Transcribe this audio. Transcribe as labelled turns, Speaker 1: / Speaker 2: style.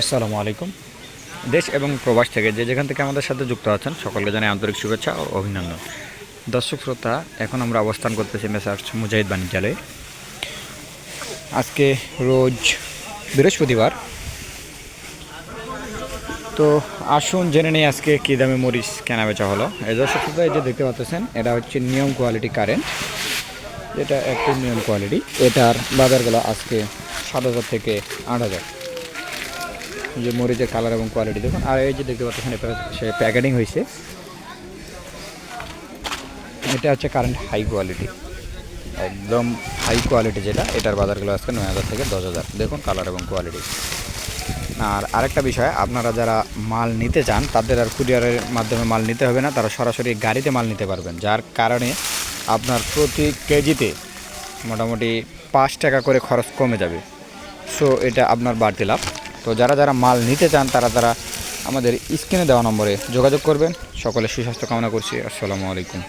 Speaker 1: আসসালামু আলাইকুম। দেশ এবং প্রবাস থেকে যে যেখান থেকে আমাদের সাথে যুক্ত আছেন সকলকে জানাই আন্তরিক শুভেচ্ছা ও অভিনন্দন। দর্শক শ্রোতা, এখন আমরা অবস্থান করতেছি মেসার্স মুজাহিদ বাণিজ্যালয়ে। আজকে রোজ বৃহস্পতিবার। তো আসুন জেনে নেই আজকে কী দামে মরিচ কেনা বেচা হলো। এই দর্শক শ্রোতা, এই যে দেখতে পাচ্ছেন এটা হচ্ছে নিয়ম কোয়ালিটি কারেন্ট, এটা একটি নিয়ম কোয়ালিটি। এটার বাজারগুলো আজকে 7,000 থেকে 8,000। যে মরিচের কালার এবং কোয়ালিটি দেখুন। আর এই যে দেখতে পাচ্ছেন এটা সে প্যাকেটিং হয়েছে, এটা হচ্ছে কারেন্ট হাই কোয়ালিটি, একদম হাই কোয়ালিটি যেটা, এটার বাজারগুলো আজকে 9,000 থেকে 10,000। দেখুন কালার এবং কোয়ালিটি। আর আরেকটা বিষয়, আপনারা যারা মাল নিতে চান তাদের আর কুরিয়ারের মাধ্যমে মাল নিতে হবে না, তারা সরাসরি গাড়িতে মাল নিতে পারবেন, যার কারণে আপনার প্রতি কেজিতে মোটামুটি 5 টাকা করে খরচ কমে যাবে। সো এটা আপনার বাড়তি লাভ। তো যারা যারা মাল নিতে চান তারা আমাদের স্ক্রিনে দেওয়া নম্বরে যোগাযোগ করবেন। সকলে সুস্বাস্থ্য কামনা করছি। আসসালামু আলাইকুম।